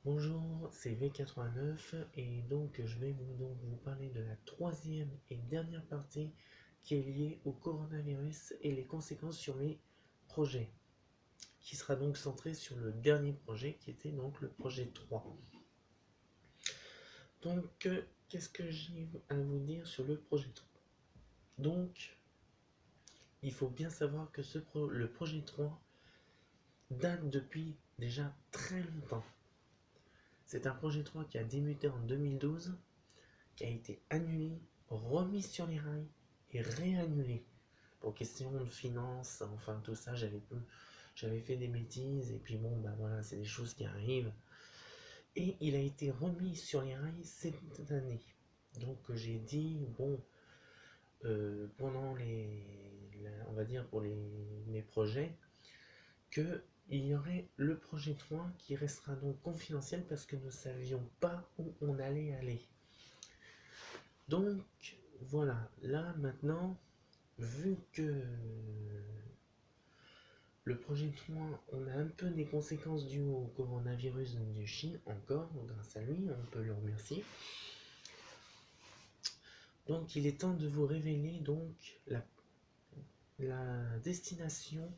Bonjour, c'est V89 et donc je vais vous parler de la troisième et dernière partie qui est liée au coronavirus et les conséquences sur mes projets, qui sera donc centré sur le dernier projet qui était donc le projet 3. Donc, qu'est-ce que j'ai à vous dire sur le projet 3? Donc, il faut bien savoir que le projet 3 date depuis déjà très longtemps. C'est un projet 3 qui a débuté en 2012, qui a été annulé, remis sur les rails et réannulé. Pour question de finances, enfin tout ça, j'avais fait des bêtises et puis bon, bah voilà, c'est des choses qui arrivent. Et il a été remis sur les rails cette année. Donc j'ai dit, bon, pendant on va dire pour mes projets, que il y aurait le projet 3 qui restera donc confidentiel parce que nous ne savions pas où on allait aller. Donc voilà, là maintenant, vu que le projet 3, on a un peu des conséquences dues au coronavirus de Chine encore, grâce à lui, on peut le remercier. Donc il est temps de vous révéler donc la destination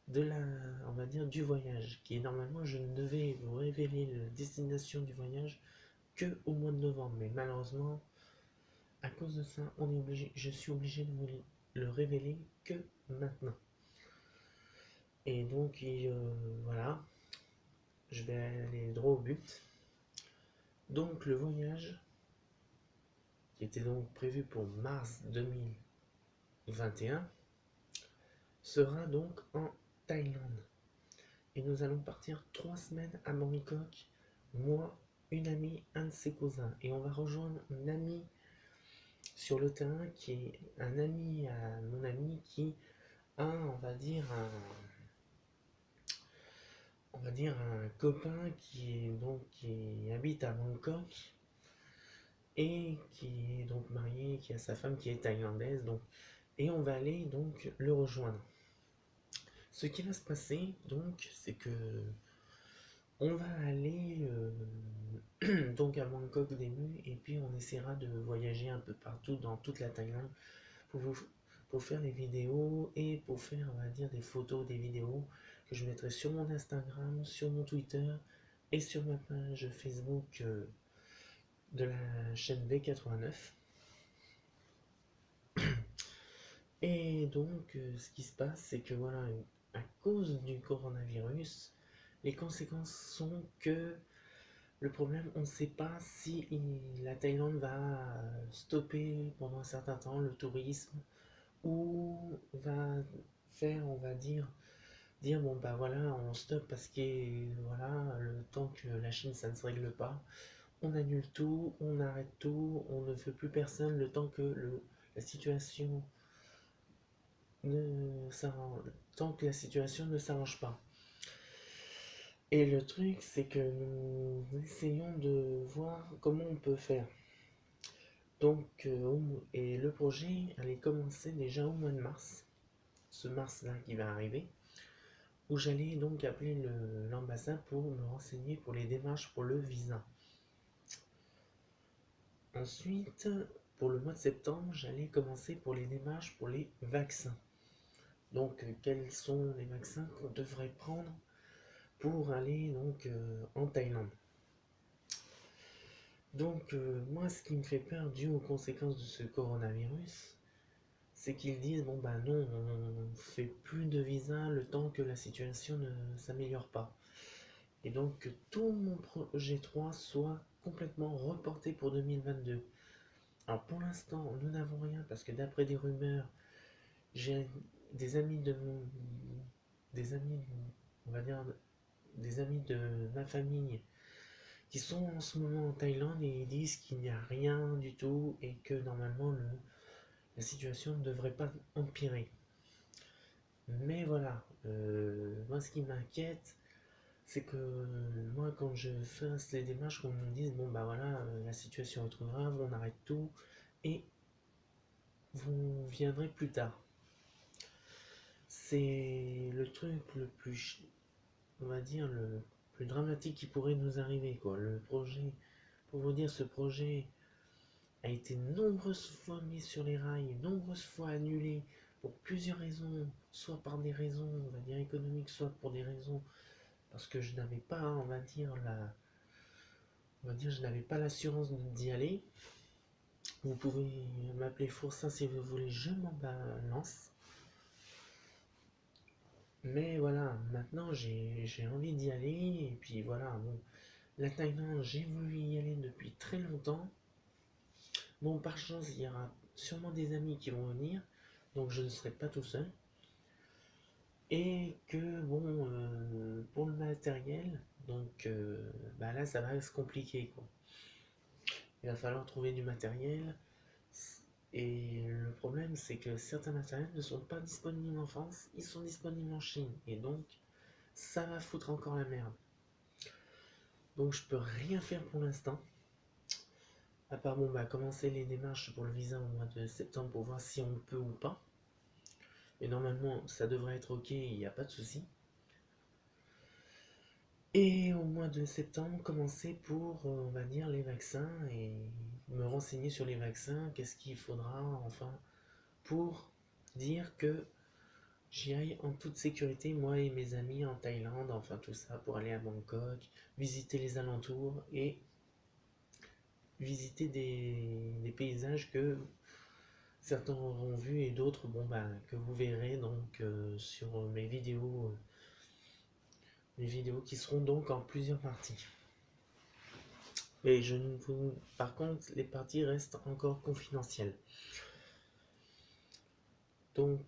de on va dire, du voyage, qui est normalement, je ne devais vous révéler la destination du voyage que au mois de novembre, mais malheureusement, à cause de ça, je suis obligé de vous le révéler que maintenant. Et donc, voilà, je vais aller droit au but. Donc, le voyage, qui était donc prévu pour mars 2021, sera donc en Thaïlande. Et nous allons partir 3 semaines à Bangkok, moi, une amie, un de ses cousins. Et on va rejoindre une amie sur le terrain qui est un ami à mon ami qui a, on va dire un copain qui habite à Bangkok et qui est donc marié, qui a sa femme qui est thaïlandaise, donc, et on va aller donc le rejoindre. Ce qui va se passer donc, c'est que on va aller donc à Bangkok au début, et puis on essaiera de voyager un peu partout dans toute la Thaïlande pour pour faire des vidéos et pour faire, on va dire, des photos, des vidéos que je mettrai sur mon Instagram, sur mon Twitter et sur ma page Facebook de la chaîne V89. Et donc, ce qui se passe, c'est que voilà, à cause du coronavirus, les conséquences sont que le problème, on ne sait pas si la Thaïlande va stopper pendant un certain temps le tourisme ou va faire, on va dire bon bah voilà, on stoppe parce que voilà, le temps que la Chine ça ne se règle pas, on annule tout, on arrête tout, on ne veut plus personne le temps que la situation tant que la situation ne s'arrange pas. Et le truc, c'est que nous essayons de voir comment on peut faire. Donc, et le projet allait commencer déjà au mois de mars, ce mars-là qui va arriver, où j'allais donc appeler l'ambassade pour me renseigner pour les démarches pour le visa. Ensuite, pour le mois de septembre, j'allais commencer pour les démarches pour les vaccins. Donc, quels sont les vaccins qu'on devrait prendre pour aller donc en Thaïlande. Donc moi ce qui me fait peur dû aux conséquences de ce coronavirus, c'est qu'ils disent bon bah non, on fait plus de visa le temps que la situation ne s'améliore pas. Et donc que tout mon projet 3 soit complètement reporté pour 2022. Alors pour l'instant nous n'avons rien parce que d'après des rumeurs, j'ai des amis de mon, des amis, on va dire des amis de ma famille qui sont en ce moment en Thaïlande et ils disent qu'il n'y a rien du tout et que normalement la situation ne devrait pas empirer. Mais voilà, moi ce qui m'inquiète, c'est que moi quand je fasse les démarches, qu'on me dise bon bah voilà, la situation est trop grave, on arrête tout et vous viendrez plus tard. C'est le truc le plus, on va dire, le plus dramatique qui pourrait nous arriver, quoi. Le projet, pour vous dire, ce projet a été nombreuses fois mis sur les rails, nombreuses fois annulé pour plusieurs raisons, soit par des raisons, on va dire, économiques, soit pour des raisons parce que je n'avais pas, je n'avais pas l'assurance d'y aller. Vous pouvez m'appeler Foursin si vous voulez, je m'en balance. Mais voilà, maintenant j'ai envie d'y aller, et puis voilà, bon, la Thaïlande, j'ai voulu y aller depuis très longtemps. Bon, par chance, il y aura sûrement des amis qui vont venir, donc je ne serai pas tout seul. Et que bon, pour le matériel, donc là ça va se compliquer, quoi. Il va falloir trouver du matériel. Et le problème, c'est que certains matériels ne sont pas disponibles en France, ils sont disponibles en Chine. Et donc, ça va foutre encore la merde. Donc, je peux rien faire pour l'instant. À part, commencer les démarches pour le visa au mois de septembre pour voir si on peut ou pas. Et normalement, ça devrait être ok, il n'y a pas de souci. Et au mois de septembre, commencer pour, on va dire, les vaccins et me renseigner sur les vaccins, qu'est-ce qu'il faudra, enfin, pour dire que j'y aille en toute sécurité, moi et mes amis en Thaïlande, enfin tout ça, pour aller à Bangkok, visiter les alentours et visiter des paysages que certains auront vus et d'autres, que vous verrez donc sur mes vidéos qui seront donc en plusieurs parties. Mais par contre, les parties restent encore confidentielles. Donc,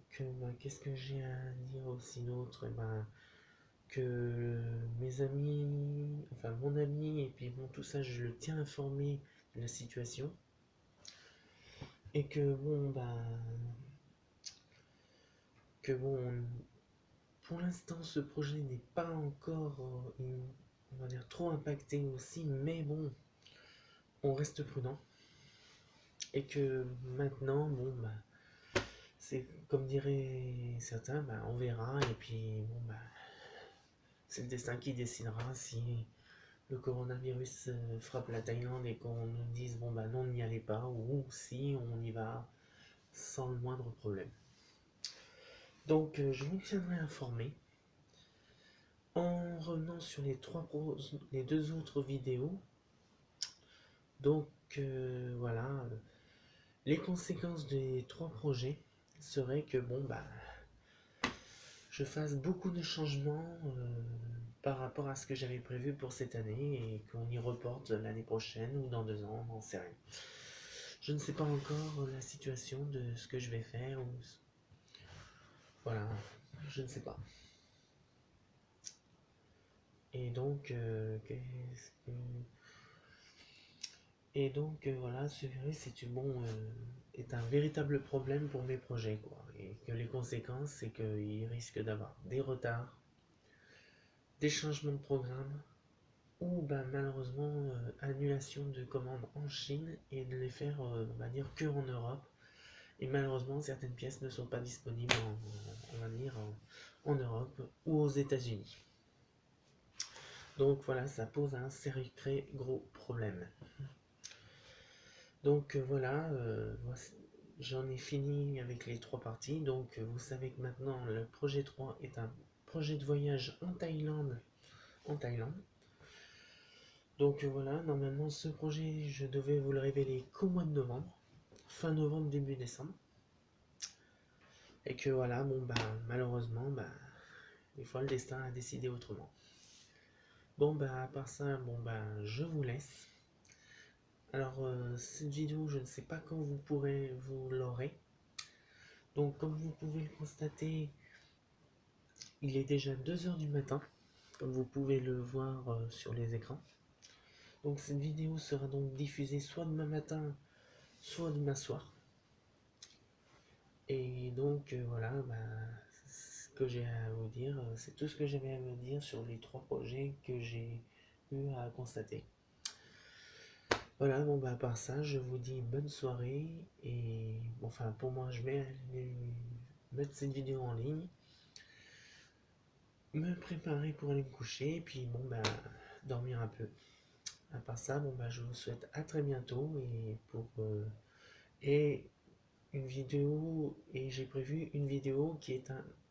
qu'est-ce que j'ai à dire aussi d'autre? Que mes amis, enfin mon ami, et puis bon, tout ça, je le tiens informé de la situation. Et que bon, pour l'instant, ce projet n'est pas encore, on va dire, trop impacté aussi, mais bon, on reste prudent. Et que maintenant, c'est comme diraient certains, on verra, et puis c'est le destin qui décidera si le coronavirus frappe la Thaïlande et qu'on nous dise non, n'y allez pas, ou si on y va sans le moindre problème. Donc je vous tiendrai informé en revenant sur les deux autres vidéos. Donc voilà, les conséquences des 3 projets seraient que je fasse beaucoup de changements par rapport à ce que j'avais prévu pour cette année et qu'on y reporte l'année prochaine ou dans 2 ans, on n'en sait rien. Je ne sais pas encore la situation de ce que je vais faire. Voilà, je ne sais pas. Et donc, voilà, ce virus est un véritable problème pour mes projets, quoi. Et que les conséquences, c'est qu'il risque d'avoir des retards, des changements de programme, ou malheureusement annulation de commandes en Chine et de les faire, on va dire, que en Europe. Et malheureusement, certaines pièces ne sont pas disponibles en Europe ou aux États-Unis. Donc voilà, ça pose un très gros problème. Donc voilà, j'en ai fini avec les 3 parties. Donc vous savez que maintenant le projet 3 est un projet de voyage en Thaïlande. Donc voilà, normalement ce projet, je devais vous le révéler qu'au mois de novembre, fin novembre, début décembre. Et que voilà, malheureusement, des fois le destin a décidé autrement. À part ça, je vous laisse. Alors, cette vidéo, je ne sais pas quand vous l'aurez. Donc, comme vous pouvez le constater, il est déjà 2h du matin, comme vous pouvez le voir sur les écrans. Donc, cette vidéo sera donc diffusée soit demain matin, soit demain soir. Et donc, voilà, ce que j'ai à vous dire, c'est tout ce que j'avais à vous dire sur les 3 projets que j'ai eu à constater. Voilà, à part ça, je vous dis bonne soirée et pour moi, je vais aller mettre cette vidéo en ligne. me préparer pour aller me coucher, et puis bon, bah, dormir un peu. À part ça, bon, bah, je vous souhaite à très bientôt, et une vidéo, et j'ai prévu une vidéo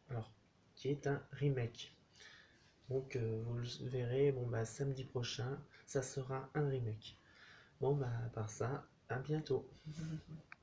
alors, qui est un remake. Donc, vous le verrez, bon, bah, samedi prochain, ça sera un remake. Bon, bah, à part ça, à bientôt.